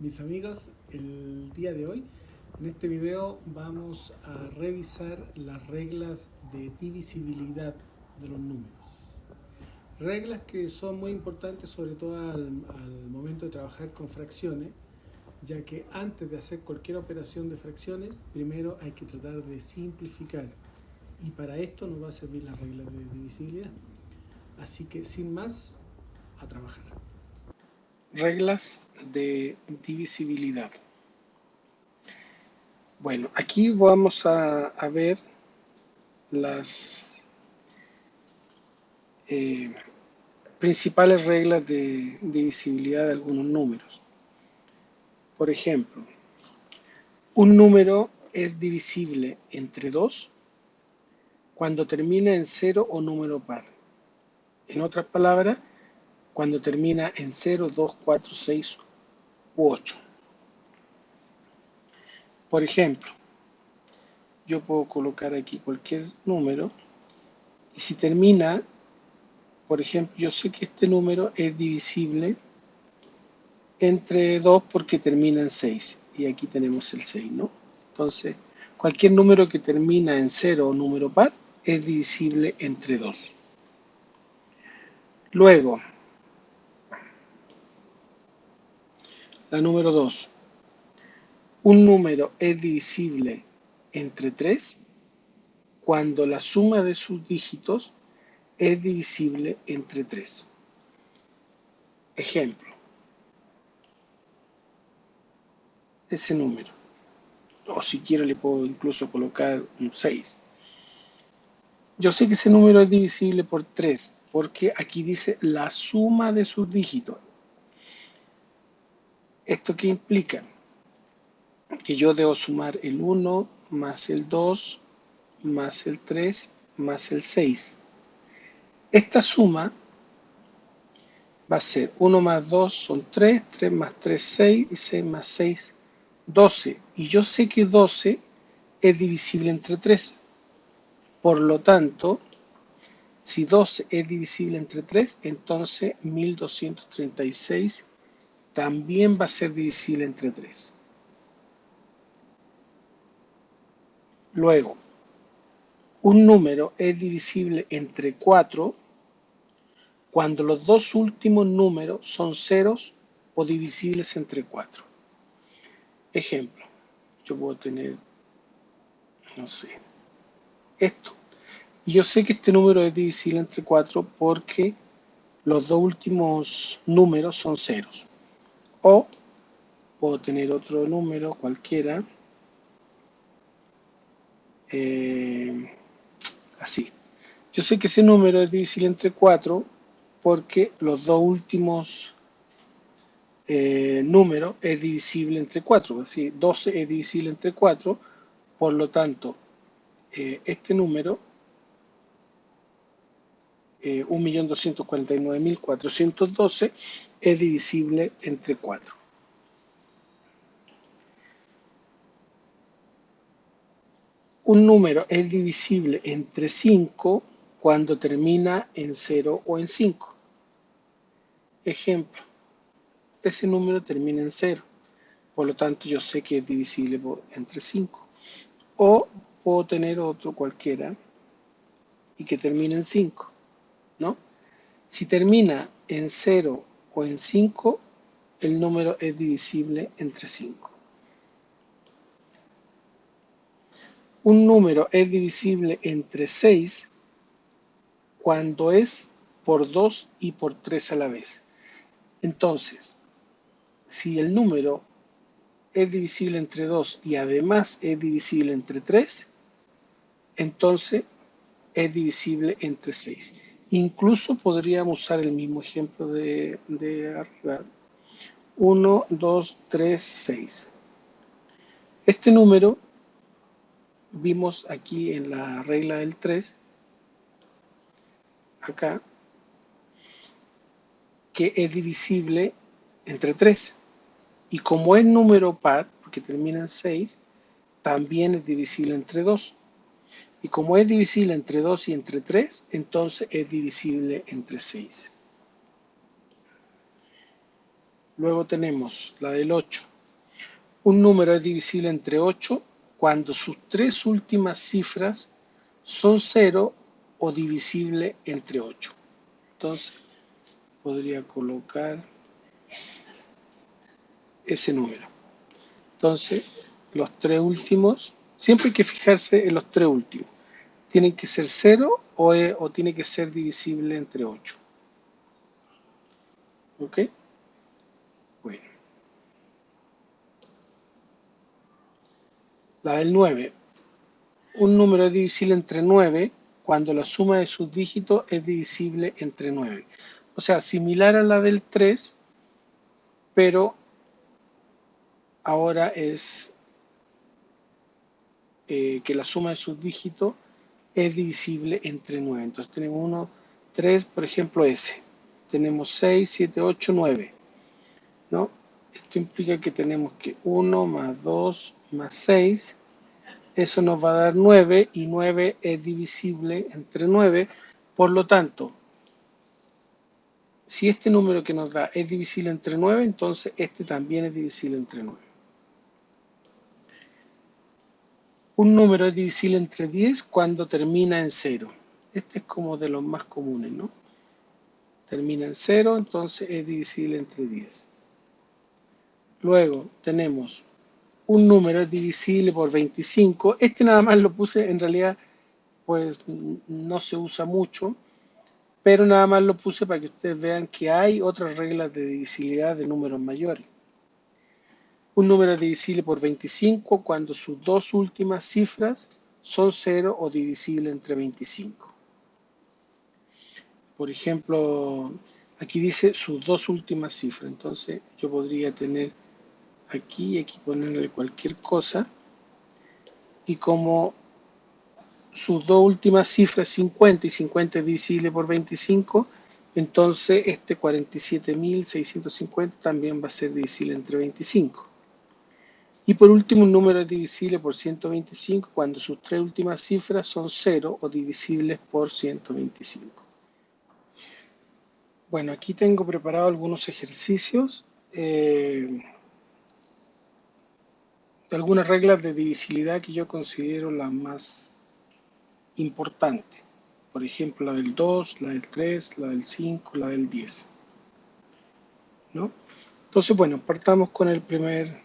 Mis amigos, el día de hoy en este video vamos a revisar las reglas de divisibilidad de los números. Reglas que son muy importantes sobre todo al momento de trabajar con fracciones, ya que antes de hacer cualquier operación de fracciones, primero hay que tratar de simplificar y para esto nos va a servir la regla de divisibilidad. Así que sin más, a trabajar. Reglas de divisibilidad. Bueno, aquí vamos a ver las principales reglas de divisibilidad de algunos números. Por ejemplo, un número es divisible entre 2 cuando termina en 0 o número par. En otras palabras, cuando termina en 0, 2, 4, 6 u 8. Por ejemplo, yo puedo colocar aquí cualquier número y si termina, por ejemplo, yo sé que este número es divisible entre 2 porque termina en 6 y aquí tenemos el 6, ¿no? Entonces, cualquier número que termina en 0 o número par es divisible entre 2. Luego, la número 2. Un número es divisible entre 3 cuando la suma de sus dígitos es divisible entre 3. Ejemplo, ese número, o si quiero le puedo incluso colocar un 6. Yo sé que ese número es divisible por 3 porque aquí dice la suma de sus dígitos. ¿Esto qué implica? Que yo debo sumar el 1 más el 2 más el 3 más el 6. Esta suma va a ser 1 más 2 son 3, 3 más 3, 6 y 6 más 6, 12. Y yo sé que 12 es divisible entre 3. Por lo tanto, si 12 es divisible entre 3, entonces 1236 también va a ser divisible entre 3. Luego, un número es divisible entre 4 cuando los dos últimos números son ceros o divisibles entre 4. Ejemplo, yo puedo tener, no sé, esto. Y yo sé que este número es divisible entre 4 porque los dos últimos números son ceros. O puedo tener otro número cualquiera, así. Yo sé que ese número es divisible entre 4 porque los dos últimos números es divisible entre 4. Es decir, 12 es divisible entre 4, por lo tanto, este número, 1.249.412, es divisible entre 4. Un número es divisible entre 5 cuando termina en 0 o en 5. Ejemplo, ese número termina en 0, por lo tanto yo sé que es divisible entre 5. O puedo tener otro cualquiera y que termine en 5, ¿no? Si termina en 0 o en 5, el número es divisible entre 5. Un número es divisible entre 6 cuando es por 2 y por 3 a la vez. Entonces, si el número es divisible entre 2 y además es divisible entre 3, entonces es divisible entre 6. Incluso podríamos usar el mismo ejemplo de arriba. 1, 2, 3, 6. Este número vimos aquí en la regla del 3, acá, que es divisible entre 3. Y como es número par, porque termina en 6, también es divisible entre 2. Y como es divisible entre 2 y entre 3, entonces es divisible entre 6. Luego tenemos la del 8. Un número es divisible entre 8 cuando sus tres últimas cifras son 0 o divisible entre 8. Entonces, podría colocar ese número. Entonces, los tres últimos, siempre hay que fijarse en los tres últimos. ¿Tienen que ser 0 o tiene que ser divisible entre 8? ¿Ok? Bueno. La del 9. Un número es divisible entre 9 cuando la suma de sus dígitos es divisible entre 9. O sea, similar a la del 3, pero ahora es que la suma de sus dígitos es divisible entre 9. Entonces tenemos 1, 3, por ejemplo, ese. Tenemos 6, 7, 8, 9. ¿No? Esto implica que tenemos que 1 más 2 más 6. Eso nos va a dar 9 y 9 es divisible entre 9. Por lo tanto, si este número que nos da es divisible entre 9, entonces este también es divisible entre 9. Un número es divisible entre 10 cuando termina en 0. Este es como de los más comunes, ¿no? Termina en 0, entonces es divisible entre 10. Luego tenemos un número es divisible por 25. Este nada más lo puse, en realidad, pues no se usa mucho, pero nada más lo puse para que ustedes vean que hay otras reglas de divisibilidad de números mayores. Un número es divisible por 25 cuando sus dos últimas cifras son 0 o divisible entre 25. Por ejemplo, aquí dice sus dos últimas cifras, entonces yo podría tener aquí y aquí ponerle cualquier cosa, y como sus dos últimas cifras 50 y 50 es divisible por 25, entonces este 47.650 también va a ser divisible entre 25. Y por último, un número es divisible por 125 cuando sus tres últimas cifras son 0 o divisibles por 125. Bueno, aquí tengo preparado algunos ejercicios de algunas reglas de divisibilidad que yo considero las más importantes. Por ejemplo, la del 2, la del 3, la del 5, la del 10. ¿No? Entonces, bueno, partamos con el primer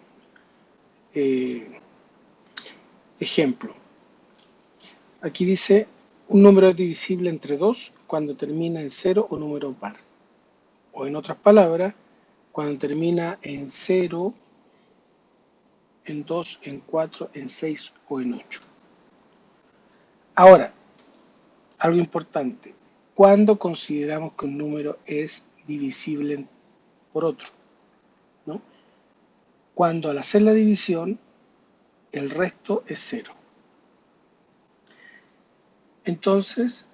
ejemplo. Aquí dice, un número es divisible entre 2 cuando termina en 0 o número par. O en otras palabras, cuando termina en 0, en 2, en 4, en 6 o en 8. Ahora, algo importante, ¿cuándo consideramos que un número es divisible por otro? ¿No? Cuando al hacer la división, el resto es 0. Entonces,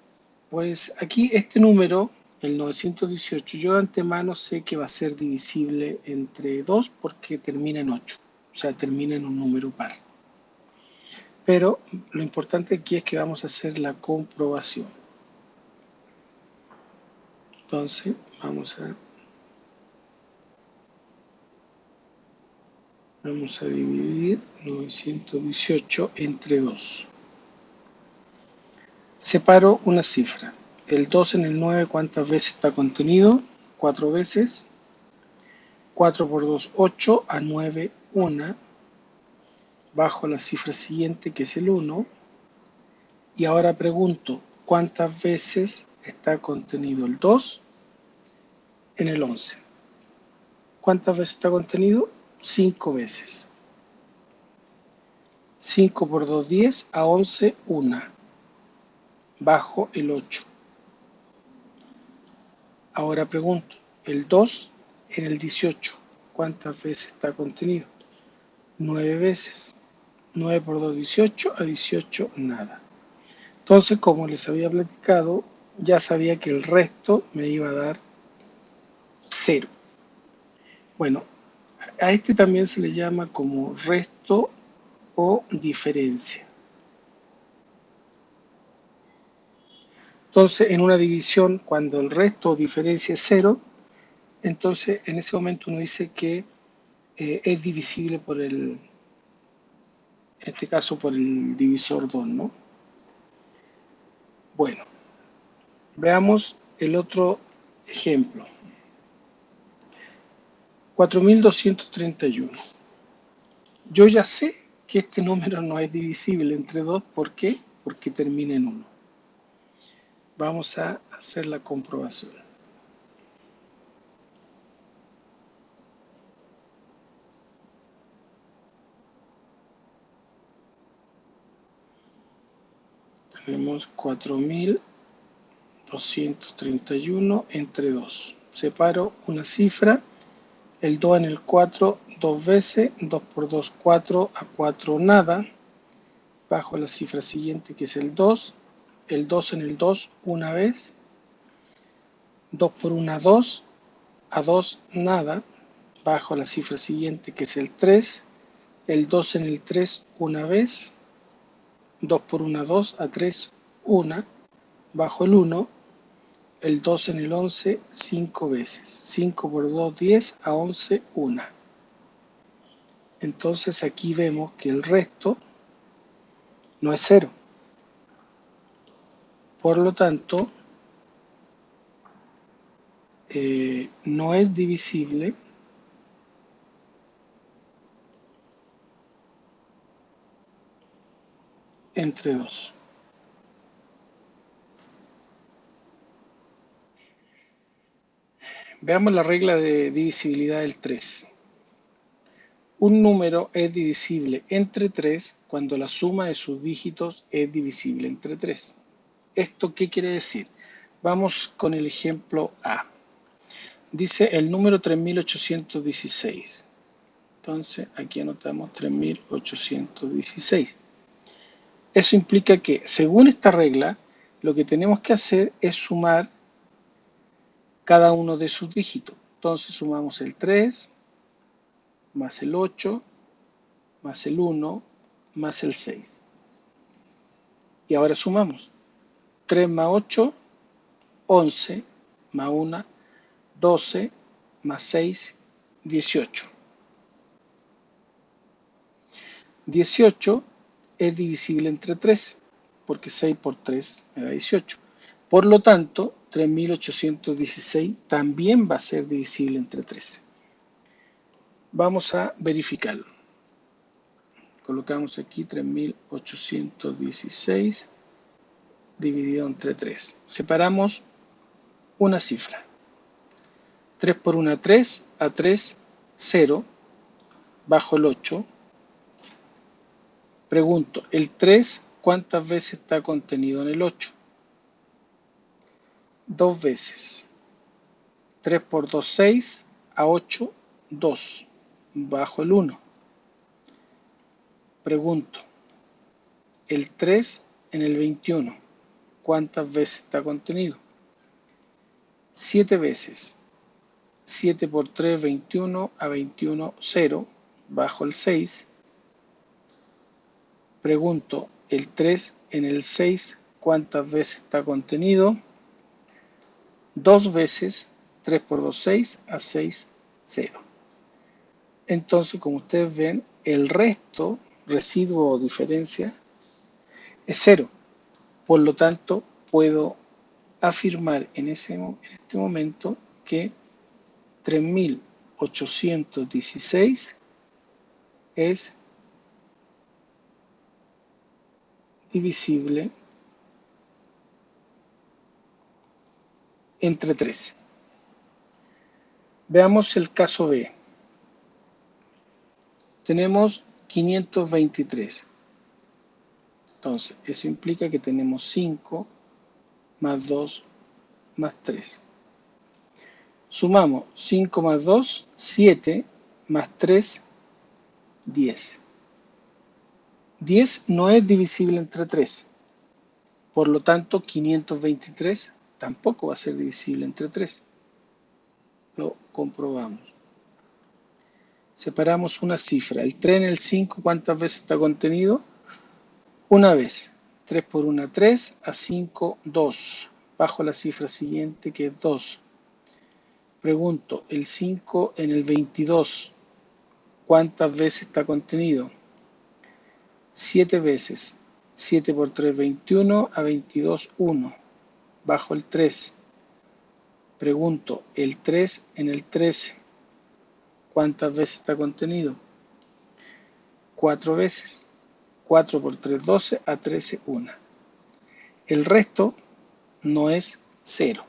pues aquí este número, el 918, yo de antemano sé que va a ser divisible entre 2 porque termina en 8, o sea, termina en un número par. Pero lo importante aquí es que vamos a hacer la comprobación. Entonces, vamos a dividir 918 entre 2. Separo una cifra. El 2 en el 9, ¿cuántas veces está contenido? 4 veces. 4 por 2, 8. A 9, 1. Bajo la cifra siguiente, que es el 1. Y ahora pregunto, ¿cuántas veces está contenido el 2 en el 11? ¿Cuántas veces está contenido? 5 veces. 5 por 2, 10. A 11, 1. Bajo el 8. Ahora pregunto, el 2 en el 18, ¿cuántas veces está contenido? 9 veces. 9 por 2, 18. A 18, nada. Entonces, como les había platicado, ya sabía que el resto me iba a dar 0. Bueno, a este también se le llama como resto o diferencia. Entonces, en una división, cuando el resto o diferencia es 0, entonces en ese momento uno dice que es divisible por en este caso por el divisor 2, ¿no? Bueno, veamos el otro ejemplo. 4231. Yo ya sé que este número no es divisible entre 2. ¿Por qué? Porque termina en 1. Vamos a hacer la comprobación. Tenemos 4231 entre 2. Separo una cifra, el 2 en el 4 dos veces, 2 por 2 4, a 4 nada. Bajo la cifra siguiente que es el 2 en el 2 una vez, 2 por 1 2, a 2 nada. Bajo la cifra siguiente que es el 3, el 2 en el 3 una vez, 2 por 1 2, a 3 1. Bajo el 1, el 2 en el 11 5 veces, 5 por 2 10, a 11 1. Entonces aquí vemos que el resto no es 0. Por lo tanto, no es divisible entre 2. Veamos la regla de divisibilidad del 3. Un número es divisible entre 3 cuando la suma de sus dígitos es divisible entre 3. ¿Esto qué quiere decir? Vamos con el ejemplo A. Dice el número 3816. Entonces aquí anotamos 3816. Eso implica que, según esta regla, lo que tenemos que hacer es sumar cada uno de sus dígitos. Entonces sumamos el 3, más el 8, más el 1, más el 6. Y ahora sumamos. 3 más 8, 11, más 1, 12, más 6, 18. 18 es divisible entre 3, porque 6 por 3 me da 18. Por lo tanto, 3816 también va a ser divisible entre 3. Vamos a verificarlo. Colocamos aquí 3816 dividido entre 3. Separamos una cifra. 3 por 1, 3, a 3, 0, bajo el 8. Pregunto, ¿el 3 cuántas veces está contenido en el 8? 2 veces. 3 por 2, 6, a 8, 2, bajo el 1. Pregunto, ¿el 3 en el 21 cuántas veces está contenido? 7 veces. 7 por 3, 21, a 21, 0, bajo el 6. Pregunto, ¿el 3 en el 6 cuántas veces está contenido? 2 veces. 3 por 2, 6, a 6, 0. Entonces, como ustedes ven, el resto, residuo o diferencia, es 0. Por lo tanto, puedo afirmar en este momento que 3816 es divisible entre 3. Veamos el caso B. Tenemos 523. Entonces, eso implica que tenemos 5 más 2 más 3. Sumamos 5 más 2, 7, más 3, 10. 10 no es divisible entre 3. Por lo tanto, 523 tampoco va a ser divisible entre 3. Lo comprobamos. Separamos una cifra. El 3 en el 5, ¿cuántas veces está contenido? Una vez. 3 por 1, 3, a 5, 2. Bajo la cifra siguiente que es 2. Pregunto, ¿el 5 en el 22 ¿cuántas veces está contenido? 7 veces. 7 por 3, 21, a 22, 1. Bajo el 3. Pregunto, el 3 en el 13, ¿cuántas veces está contenido? 4 veces. 4 por 3, 12, a 13, 1. El resto no es 0.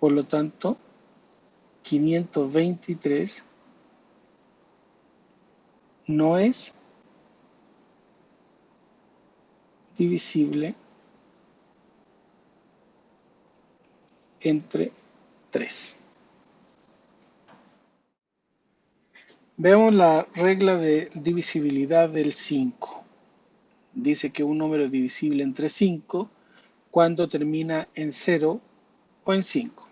Por lo tanto, 523 no es divisible entre 3. Veamos la regla de divisibilidad del 5. Dice que un número es divisible entre 5 cuando termina en 0 o en 5.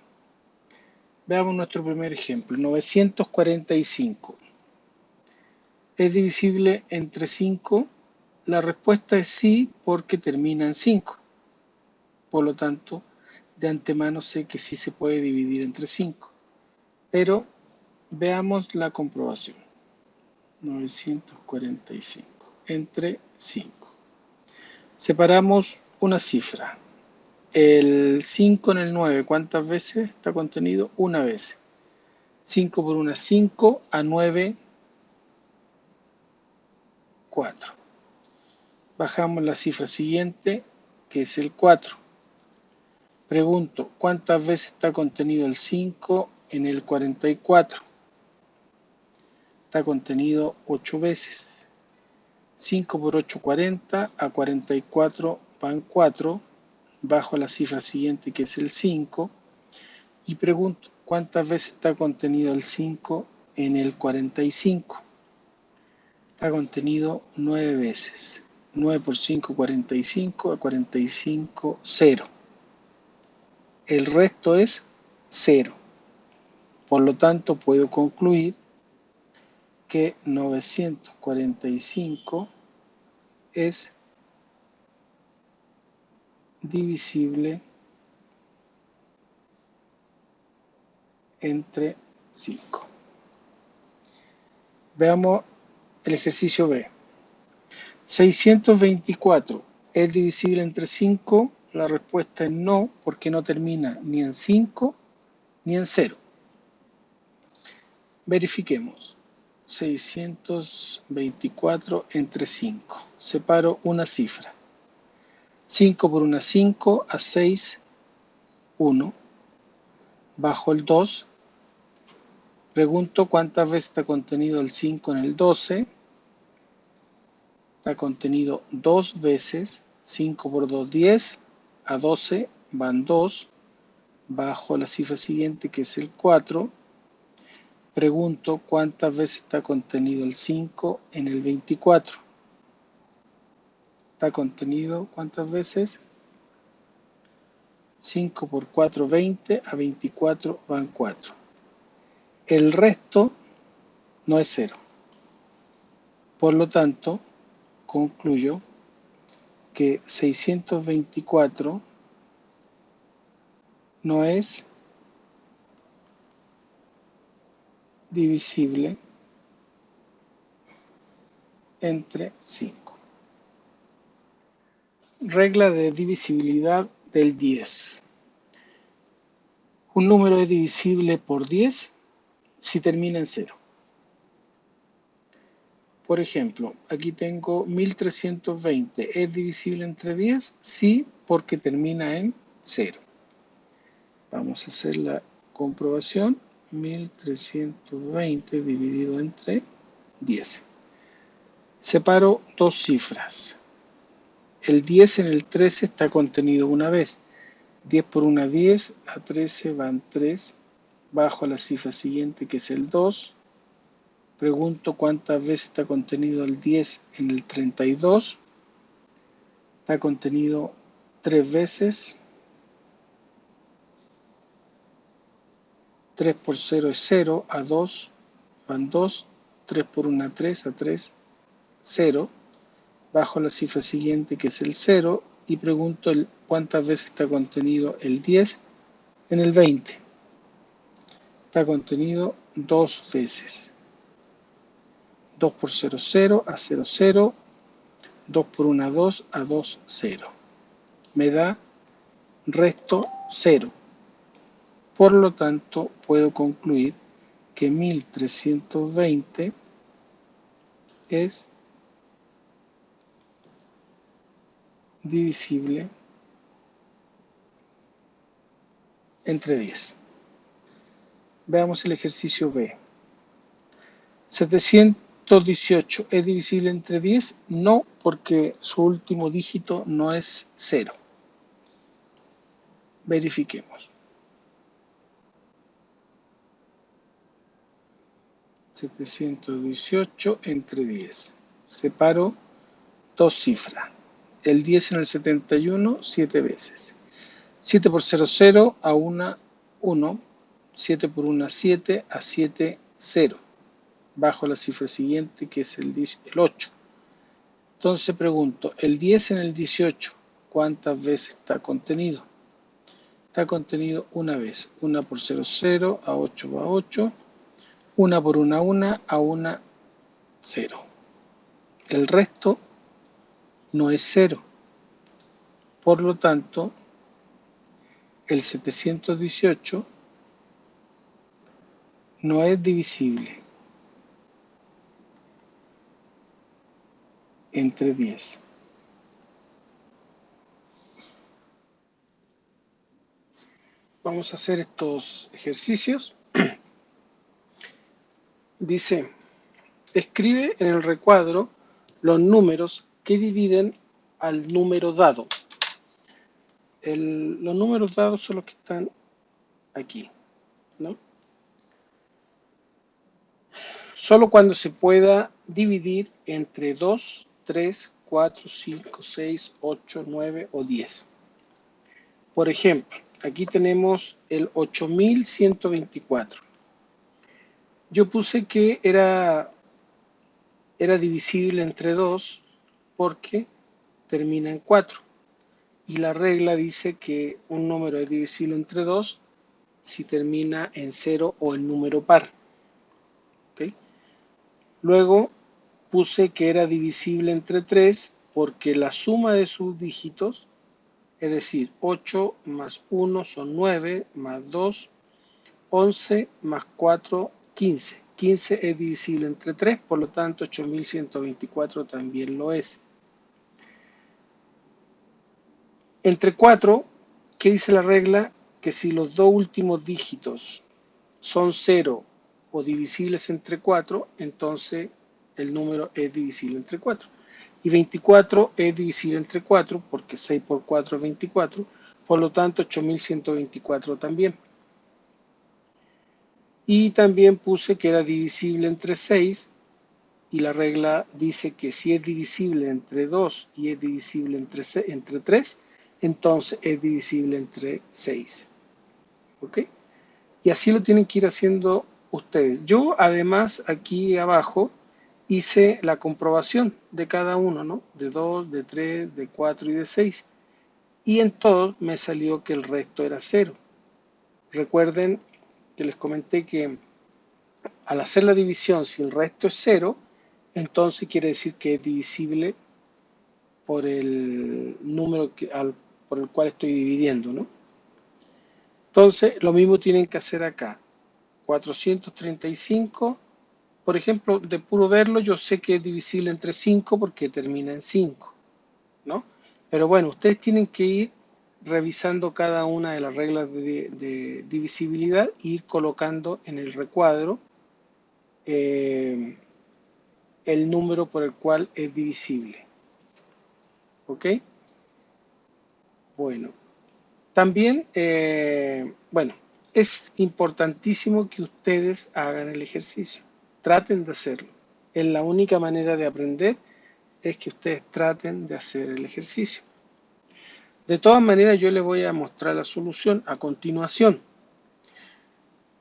Veamos nuestro primer ejemplo, 945. ¿Es divisible entre 5? La respuesta es sí, porque termina en 5. Por lo tanto, de antemano sé que sí se puede dividir entre 5. Pero veamos la comprobación. 945 entre 5. Separamos una cifra. El 5 en el 9, ¿cuántas veces está contenido? Una vez. 5 por 1 es 5, a 9, 4. Bajamos la cifra siguiente, que es el 4. Pregunto, ¿cuántas veces está contenido el 5 en el 44? Está contenido 8 veces. 5 por 8, 40, a 44 van 4. Bajo la cifra siguiente, que es el 5. Y pregunto, ¿cuántas veces está contenido el 5 en el 45? Está contenido 9 veces. 9 por 5, 45, a 45, 0. El resto es 0. Por lo tanto, puedo concluir que 945 es divisible entre 5. Veamos el ejercicio B. 624 es divisible entre 5. La respuesta es no, porque no termina ni en 5 ni en 0. Verifiquemos. 624 entre 5. Separo una cifra. 5 por una 5, a 6, 1. Bajo el 2. Pregunto cuántas veces está contenido el 5 en el 12. Está contenido 2 veces. 5 por 2, 10. A 12 van 2. Bajo la cifra siguiente, que es el 4. Pregunto cuántas veces está contenido el 5 en el 24. Está contenido ¿cuántas veces? 5 por 4, 20. A 24 van 4. El resto no es 0. Por lo tanto, concluyo que 624 no es divisible entre 5. Regla de divisibilidad del 10. Un número es divisible por 10 si termina en 0. Por ejemplo, aquí tengo 1320. ¿Es divisible entre 10? Sí, porque termina en 0. Vamos a hacer la comprobación. 1320 dividido entre 10. Separo dos cifras. El 10 en el 13 está contenido una vez. 10 por 1, 10. A 13 van 3. Bajo la cifra siguiente, que es el 2. Pregunto cuántas veces está contenido el 10 en el 32. Está contenido 3 veces. 3 por 0 es 0. A 2 van 2. 3 por 1, 3. A 3, 0. Bajo la cifra siguiente, que es el 0. Y pregunto cuántas veces está contenido el 10 en el 20. Está contenido 2 veces. 2 por 0, 0, a 0, 0, 2 por 1, 2, a 2, 0. Me da resto 0. Por lo tanto, puedo concluir que 1320 es divisible entre 10. Veamos el ejercicio B. 718 es divisible entre 10, no, porque su último dígito no es 0. Verifiquemos. 718 entre 10. Separo dos cifras. El 10 en el 71, 7 veces. 7 por 0, 0, a 1, 1. 7 por 1, 7, a 7, 0. Bajo la cifra siguiente, que es el 8. Entonces pregunto, el 10 en el 18, ¿cuántas veces está contenido? Está contenido una vez. 1 por 0, 0, a 8 va 8. 1 por 1, 1, a 1, 0. El resto no es 0. Por lo tanto, el 718 no es divisible entre 10. Vamos a hacer estos ejercicios. Dice, escribe en el recuadro los números que dividen al número dado. Los números dados son los que están aquí, ¿no? Solo cuando se pueda dividir entre 2, 3, 4, 5, 6, 8, 9 o 10. Por ejemplo, aquí tenemos el 8124. Yo puse que era divisible entre 2 porque termina en 4. Y la regla dice que un número es divisible entre 2 si termina en 0 o en número par. ¿Okay? Luego puse que era divisible entre 3 porque la suma de sus dígitos, es decir, 8 más 1 son 9, más 2, 11, más 4, 15. 15 es divisible entre 3, por lo tanto 8124 también lo es. Entre 4, ¿qué dice la regla? Que si los dos últimos dígitos son 0 o divisibles entre 4, entonces el número es divisible entre 4. Y 24 es divisible entre 4 porque 6 por 4 es 24, por lo tanto 8124 también. Y también puse que era divisible entre 6 y la regla dice que si es divisible entre 2 y es divisible entre 3, entonces es divisible entre 6. ¿Ok? Y así lo tienen que ir haciendo ustedes. Yo además aquí abajo hice la comprobación de cada uno, ¿no? De 2, de 3, de 4 y de 6. Y en todos me salió que el resto era 0. Recuerden que les comenté que al hacer la división, si el resto es 0, entonces quiere decir que es divisible por el número por el cual estoy dividiendo, ¿no? Entonces, lo mismo tienen que hacer acá. 435, por ejemplo, de puro verlo, yo sé que es divisible entre 5 porque termina en 5, ¿no? Pero bueno, ustedes tienen que ir revisando cada una de las reglas de divisibilidad e ir colocando en el recuadro el número por el cual es divisible. ¿Ok? Bueno, también, bueno, es importantísimo que ustedes hagan el ejercicio. Traten de hacerlo. Es la única manera de aprender, es que ustedes traten de hacer el ejercicio. De todas maneras, yo les voy a mostrar la solución a continuación.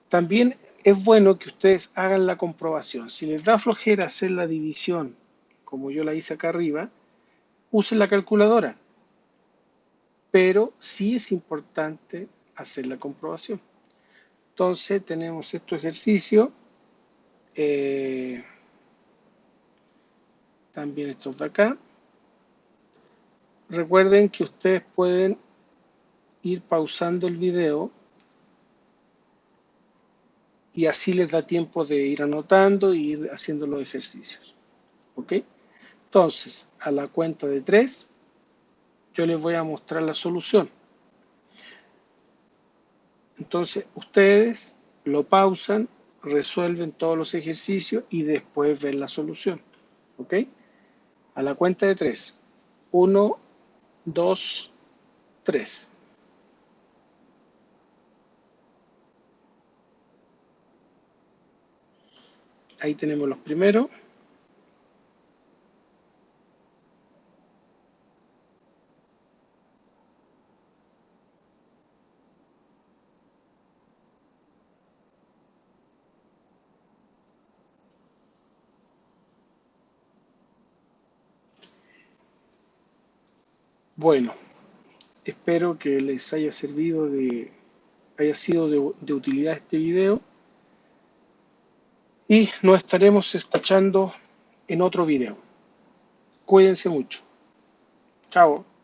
También es bueno que ustedes hagan la comprobación. Si les da flojera hacer la división, como yo la hice acá arriba, usen la calculadora. Pero sí es importante hacer la comprobación. Entonces tenemos este ejercicio. también estos de acá. Recuerden que ustedes pueden ir pausando el video y así les da tiempo de ir anotando y ir haciendo los ejercicios. ¿Ok? Entonces, a la cuenta de 3, yo les voy a mostrar la solución. Entonces, ustedes lo pausan, resuelven todos los ejercicios y después ven la solución. ¿Ok? A la cuenta de 3. 1, 2, 3. Ahí tenemos los primeros. Bueno, espero que les haya servido haya sido de utilidad este video y nos estaremos escuchando en otro video. Cuídense mucho. Chao.